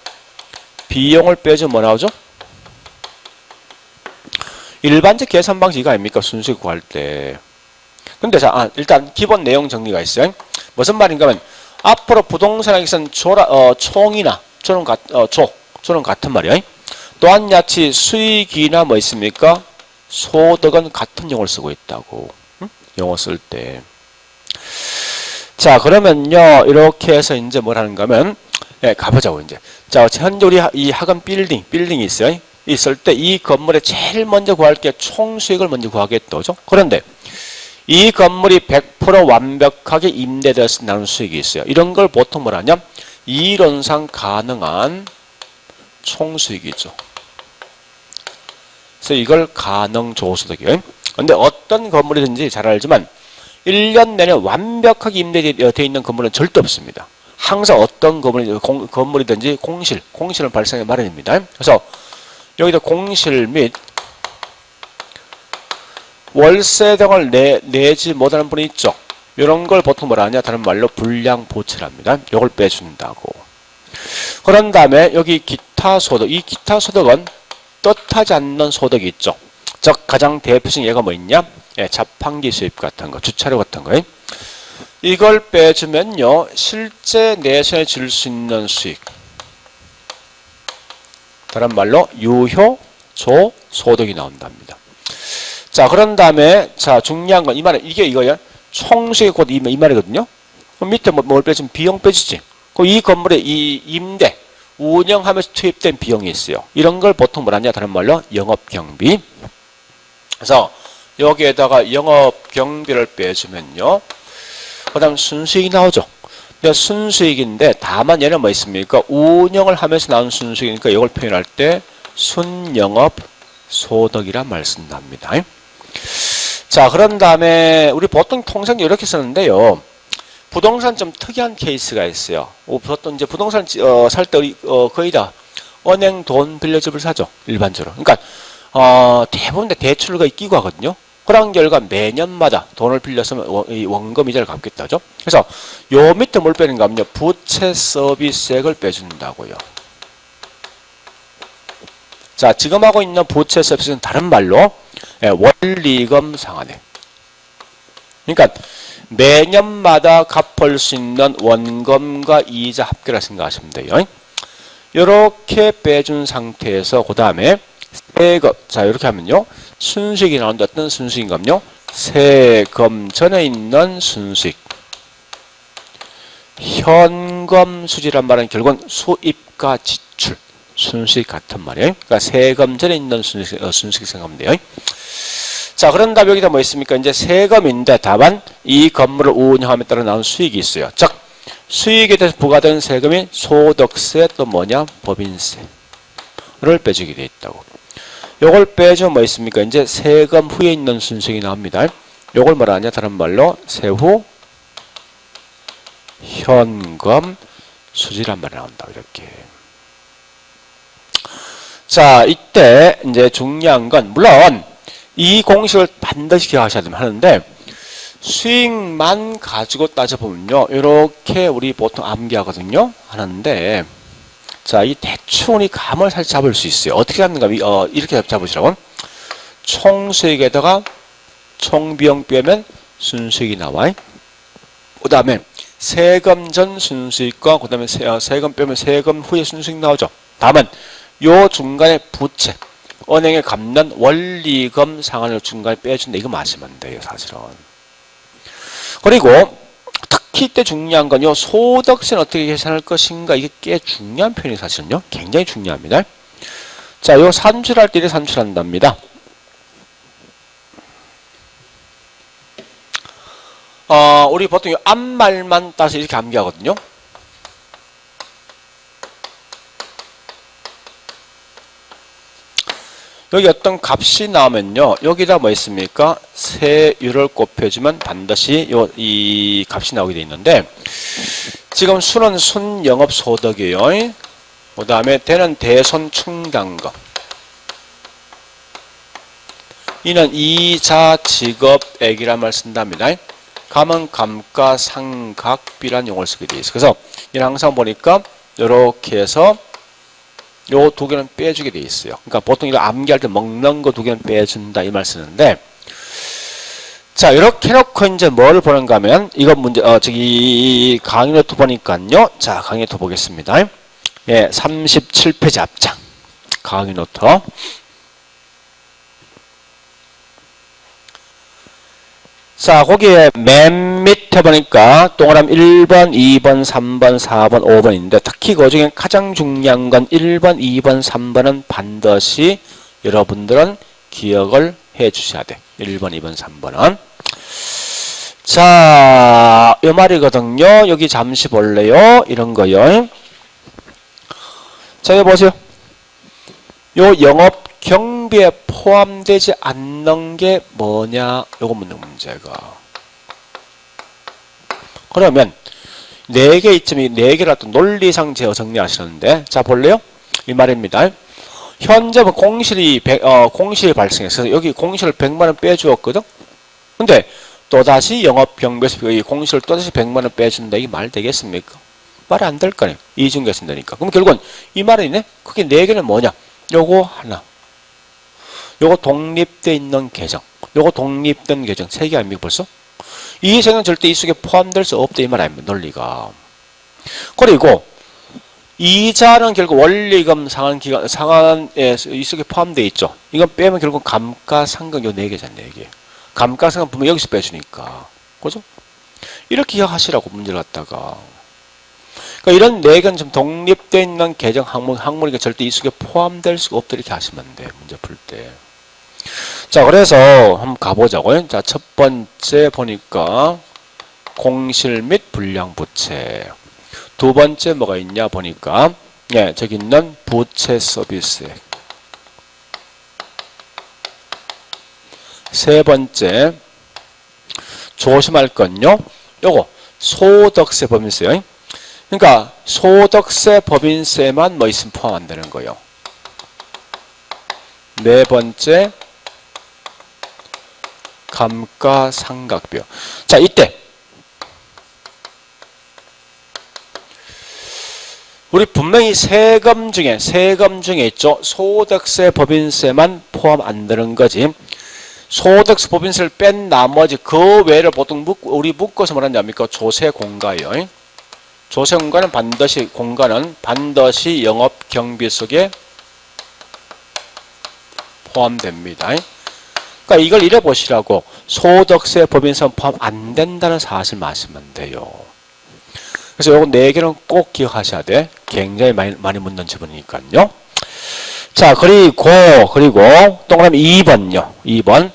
비용을 빼주면 뭐 나오죠? 일반적 계산 방식 이거 아닙니까? 순수익 구할 때. 근데 자, 일단 기본 내용 정리가 있어요. 무슨 말인가 하면 앞으로 부동산에서는 총이나 조는 같은 말이에요. 또한 야치 수익이나 뭐 있습니까? 소득은 같은 용어를 쓰고 있다고. 용어 쓸 때. 자, 그러면요, 이렇게 해서 이제 뭐라는가 하면, 예, 가보자고, 이제. 자, 현재 우리 이 학원 빌딩이 있어요. 있을 때 이 건물에 제일 먼저 구할 게 총수익을 먼저 구하겠죠. 그런데 이 건물이 100% 완벽하게 임대되어서 나는 수익이 있어요. 이런 걸 보통 뭐라냐? 이론상 가능한 총수익이죠. 그래서 이걸 가능조소득이에요. 근데 어떤 건물이든지 잘 알지만 1년 내내 완벽하게 임대되어 있는 건물은 절대 없습니다. 항상 어떤 건물이든지 공실은 발생의 마련입니다. 그래서 여기다 공실 및 월세 등을 내지 못하는 분이 있죠. 이런 걸 보통 뭐라 하냐? 다른 말로 불량부채랍니다. 이걸 빼준다고. 그런 다음에 여기 기타 소득. 이 기타 소득은 뜻하지 않는 소득이 있죠. 즉 가장 대표적인 예가 뭐 있냐? 예, 자판기 수입 같은 거, 주차료 같은 거. 이걸 빼주면요, 실제 내선에 줄 수 있는 수익. 다른 말로 유효조 소득이 나온답니다. 자, 그런 다음에 자 중요한 건 이 말은 이게 이거야. 총수익이 곧 이 말이거든요. 그럼 밑에 뭘 빼주면 비용 빼주지. 그럼 이 건물에 이 임대 운영하면서 투입된 비용이 있어요. 이런 걸 보통 뭐라냐? 다른 말로 영업경비. 그래서 여기에다가 영업경비를 빼주면요, 그 다음 순수익이 나오죠. 근데 순수익인데 다만 얘는 뭐 있습니까? 운영을 하면서 나온 순수익이니까 이걸 표현할 때 순영업소득이란 말 쓴답니다. 자, 그런 다음에 우리 보통 통상 이렇게 쓰는데요, 부동산 좀 특이한 케이스가 있어요. 보통 이제 부동산 살 때 거의 다 은행 돈 빌려줍을 사죠. 일반적으로. 그러니까 대부분 대출을 거의 끼고 하거든요. 그런 결과 매년마다 돈을 빌려서 원금 이자를 갚겠다죠. 그래서 요 밑에 뭘 빼는가 하면요, 부채 서비스액을 빼준다고요. 자, 지금 하고 있는 부채 서비스는 다른 말로 원리금 상환액. 그러니까 매년마다 갚을 수 있는 원금과 이자 합계라 생각하시면 돼요. 이렇게 빼준 상태에서 그 다음에 세금. 자, 이렇게 하면요, 순수익이 나오는데 어떤 순수익인가요? 세금 전에 있는 순수익. 현금 수지란 말은 결국은 수입과 지출, 순수익 같은 말이에요. 그러니까 세금 전에 있는 순수익 생각하면 돼요. 자, 그런 다음에 여기다 뭐 있습니까? 이제 세금인데 다만 이 건물을 운영함에 따라 나온 수익이 있어요. 즉, 수익에 대해서 부과된 세금이 소득세 또 뭐냐? 법인세를 빼주게 돼 있다고. 요걸 빼주면 뭐 있습니까? 이제 세금 후에 있는 순수익이 나옵니다. 요걸 뭐라 하냐? 다른 말로 세후 현금 수지란 말이 나온다. 이렇게. 자, 이때 이제 중요한 건 물론 이 공식을 반드시 기억하셔야 하는데 수익만 가지고 따져보면요, 이렇게 우리 보통 암기하거든요. 하는데 자, 이 대충 이 감을 살짝 잡을 수 있어요. 어떻게 잡는가? 이렇게 잡으시라고. 총수익에다가 총비용 빼면 순수익이 나와. 그 다음에 세금 전 순수익과 그 다음에 세금 빼면 세금 후에 순수익 나오죠. 다만 요 중간에 부채, 은행에 갚는 원리금 상환을 중간에 빼준다. 이거 마시면 돼요, 사실은. 그리고 특히 이때 중요한 건요, 소득세는 어떻게 계산할 것인가. 이게 꽤 중요한 표현이 사실은요, 굉장히 중요합니다. 자, 요 산출할 때 산출한답니다. 우리 보통 요 앞말만 따서 이렇게 암기하거든요. 여기 어떤 값이 나오면요, 여기다 뭐 있습니까? 세율을 곱해주면 반드시 이 값이 나오게 돼 있는데, 지금 수는 순영업소득이에요. 그 다음에 대는 대손충당금. 이는 이자 지급액이란 말 쓴답니다. 감은 감가상각비란 용어를 쓰게 돼 있어요. 그래서 이는 항상 보니까 이렇게 해서 요 두 개는 빼주게 돼 있어요. 그러니까 보통 이거 암기할 때 먹는 거 두 개는 빼준다 이 말 쓰는데, 자, 이렇게 해놓고 이제 뭘 보는가 하면 이건 문제 저기 강의 노트 보니까요. 자, 강의 노트 보겠습니다. 예, 37페이지 앞장 강의 노트. 자, 거기에 맨 밑에 보니까 동그라미 1번, 2번, 3번, 4번, 5번인데 특히 그 중에 가장 중요한 건 1번, 2번, 3번은 반드시 여러분들은 기억을 해 주셔야 돼. 1번, 2번, 3번은. 자, 이 말이거든요. 여기 잠시 볼래요? 이런 거요. 자, 여기 보세요. 요 영업 경비에 포함되지 않는 게 뭐냐? 요거 묻는 문제가. 그러면 4개 이쯤이 4개라도 논리상 정리하시는데, 자, 볼래요? 이 말입니다. 현재 공실이 공실이 발생해서 여기 공실을 100만 원 빼주었거든. 근데 또다시 영업 경비에서 이 공실을 또다시 100만 원 빼준다. 이게 말 되겠습니까? 말이 안 될 거네. 이중계 쓴다니까. 그럼 결국은 이 말이네. 그게 4개는 뭐냐? 요거 하나. 요거 독립돼 있는 계정. 요거 독립된 계정. 3개 아닙니까 벌써? 이 계정은 절대 이 속에 포함될 수 없다. 이 말 아닙니까? 논리가. 그리고 이자는 결국 원리금 상환에 이 속에 포함되어 있죠. 이건 빼면 결국 감가상각 요 4개잖아요. 4개. 감가상각 보면 여기서 빼주니까. 그죠? 이렇게 기억하시라고 문제를 갖다가. 그러니까 이런 4개는 좀 독립되어 있는 계정 항목이니까 절대 이 속에 포함될 수가 없다. 이렇게 하시면 돼. 문제 풀 때. 자, 그래서 한번 가보자고요. 자, 첫 번째 보니까 공실 및 불량부채. 두 번째 뭐가 있냐 보니까 예, 저기 있는 부채 서비스액. 세 번째 조심할 건요. 요거 소득세 법인세요. 그러니까 소득세 법인세만 뭐 있으면 포함 안 되는 거예요. 네 번째 감가상각비요. 자, 이때 우리 분명히 세금 중에 있죠. 소득세 법인세만 포함 안 되는 거지. 소득세 법인세를 뺀 나머지 그 외를 보통 우리 묶어서 뭐라냐니까 조세공가예요. 조세공가는 반드시 영업 경비 속에 포함됩니다. 그러니까 이걸 이래 보시라고. 소득세 법인세는 포함 안 된다는 사실 마시면 돼요. 그래서 요거 4개는 꼭 기억하셔야 돼. 굉장히 많이 묻는 지문이니까요. 자, 그리고 동그라미 2번요. 2번.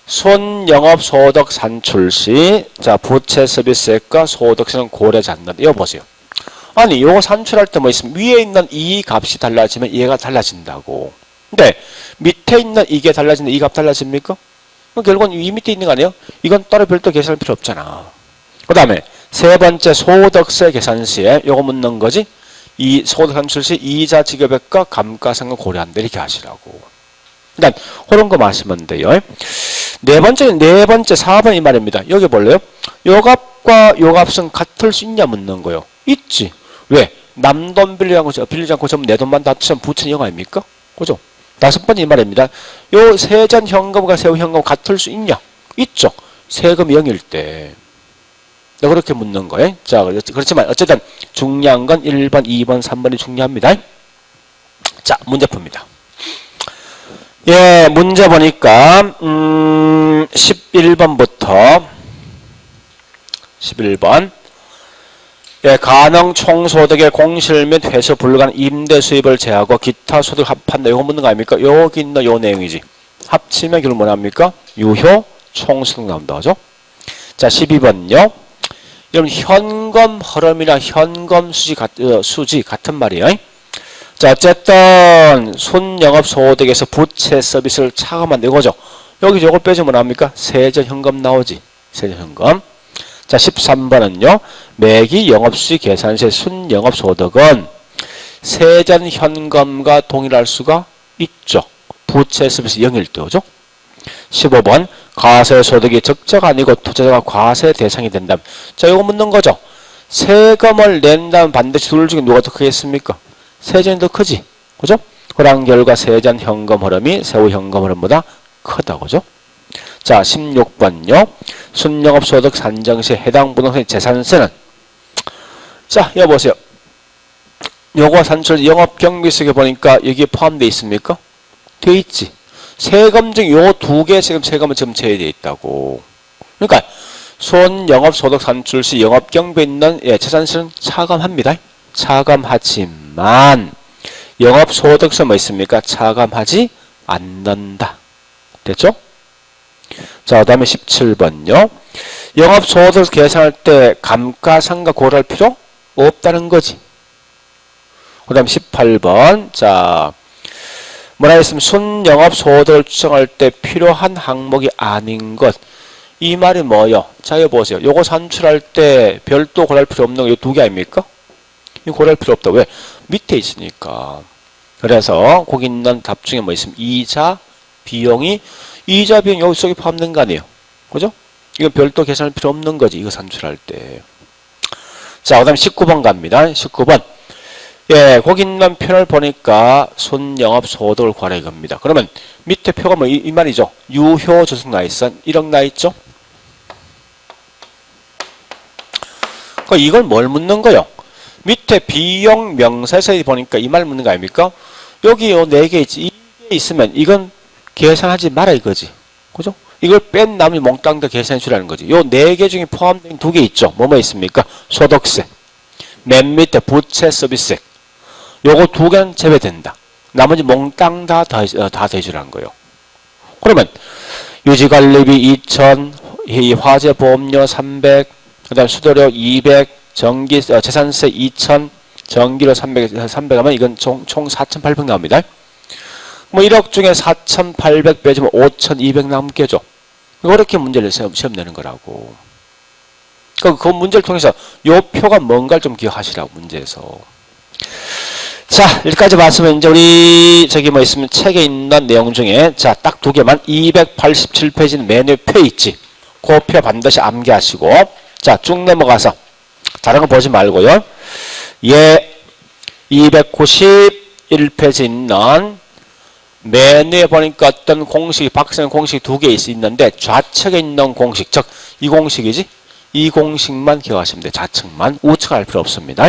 순영업소득 산출 시, 자, 부채 서비스액과 소득세는 고려하지 않는다. 이거 보세요. 아니, 요거 산출할 때 뭐 있으면 위에 있는 이 값이 달라지면 얘가 달라진다고. 근데 밑에 있는 이게 달라지는데 이 값 달라집니까? 결국은 이 밑에 있는 거 아니에요? 이건 따로 별도 계산할 필요 없잖아. 그 다음에 세 번째 소득세 계산 시에 요거 묻는 거지. 이 소득 산출 시 이자 지급액과 감가상각 고려한다. 이렇게 하시라고. 일단 그런 거 마시면 돼요. 네 번째 4번 이 말입니다. 여기 볼래요? 요 값과 요 값은 같을 수 있냐 묻는 거예요. 있지. 왜? 남 돈 빌리지 않고 전부 내 돈만 다 치면 부채는 0 아닙니까? 그죠? 5번째 이 말입니다. 요 세전 현금과 세후 현금 같을 수 있냐? 있죠. 세금이 0일 때. 그렇게 묻는 거예요. 자, 그렇지만 어쨌든 중요한 건 1번, 2번, 3번이 중요합니다. 자, 문제 풉니다. 예, 문제 보니까 11번부터 11번. 예, 가능 총소득의 공실 및 회수 불가능 임대 수입을 제하고 기타 소득 합한다. 이거 묻는 거 아닙니까? 여기 있는 요 내용이지. 합치면 결국 뭐랍니까? 유효 총소득 나온다. 그죠? 자, 12번요. 여러분, 현금 흐름이나 현금 수지 같은 말이에요. 자, 어쨌든 순영업소득에서 부채 서비스를 차감한다 이거죠. 여기 요걸 빼주면 뭐합니까? 세전 현금 나오지. 세전 현금. 자, 13번은요. 매기 영업수지 계산시 순영업소득은 세전 현금과 동일할 수가 있죠. 부채 서비스 0일 때 오죠. 15번 과세소득이 적자가 아니고 투자자가 과세 대상이 된다면, 자, 이거 묻는 거죠. 세금을 낸다면 반드시 둘 중에 누가 더 크겠습니까? 세전이 더 크지. 그죠? 그런 결과 세전 현금 흐름이 세후 현금 흐름보다 크다. 그죠? 자, 16번요. 순영업소득 산정 시 해당 부동산의 재산세는, 자, 여보세요. 요거 산출 영업경비 속에 보니까 여기에 포함되어 있습니까? 돼 있지. 세금 중 요 2개 세금은 지금 제외되어 있다고. 그러니까 손영업소득 산출 시 영업경비에 있는 재산세는 차감합니다. 차감하지만 영업소득세 뭐 있습니까? 차감하지 않는다. 됐죠? 자, 그 다음에 17번요. 영업소득 계산할 때 감가상각 고려할 필요 없다는 거지. 그 다음 18번. 자, 뭐라 했으면 순영업소득을 추정할 때 필요한 항목이 아닌 것. 이 말이 뭐요? 자, 여기 보세요. 요거 산출할 때 별도 고려할 필요 없는 거 이 두 개 아닙니까? 이거 고려할 필요 없다. 왜? 밑에 있으니까. 그래서 거기 있는 답 중에 뭐 있으면 이자 비용이 이자 비용 여기 속에 포함된 거 아니에요? 그죠? 이거 별도 계산할 필요 없는 거지. 이거 산출할 때. 자, 그 다음에 19번 갑니다. 19번. 예, 거기 있는 표를 보니까 손영업소득을 구하라 이겁니다. 그러면 밑에 표가 뭐 이 말이죠. 유효조속 나있어. 1억 나있죠? 이걸 뭘 묻는 거요? 밑에 비용 명사에서 보니까 이 말 묻는 거 아닙니까? 여기 요 4개 있지. 이게 있으면 이건 계산하지 마라 이거지. 그죠? 이걸 뺀 나머지 몽땅 다 계산해 주라는 거지. 요 4개 중에 포함된 2개 있죠. 뭐뭐 있습니까? 소득세. 맨 밑에 부채 서비스세. 요거 2개는 제외된다. 나머지 몽땅 다 대주라는 거예요. 그러면 유지관리비 2,000, 화재 보험료 300, 그 다음 수도료 200, 전기 재산세 2,000, 전기료 300 하면 이건 총 4,800 나옵니다. 뭐 1억 중에 4,800 빼주면 5,200 남겠죠. 이렇게 문제를 시험 내는 거라고. 그 문제를 통해서 요 표가 뭔가를 좀 기억하시라고 문제에서. 자, 여기까지 봤으면 이제 우리 저기 뭐 있으면 책에 있는 내용 중에 자, 딱 2개만 287페이지는 메뉴 표 있지. 그 표 반드시 암기하시고 자, 쭉 넘어가서 다른 거 보지 말고요. 예, 291페이지 있는 메뉴에 보니까 어떤 공식이 박스는 공식이 2개 있는데 좌측에 있는 공식, 즉 이 공식이지. 이 공식만 기억하시면 돼요. 좌측만. 우측 할 필요 없습니다.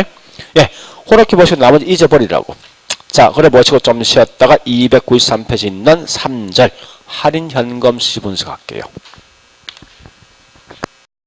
예, 그렇게 보시고 나머지 잊어버리라고. 자, 그래 보시고 좀 쉬었다가 293페이지 있는 3절 할인 현금 수지 분석 할게요.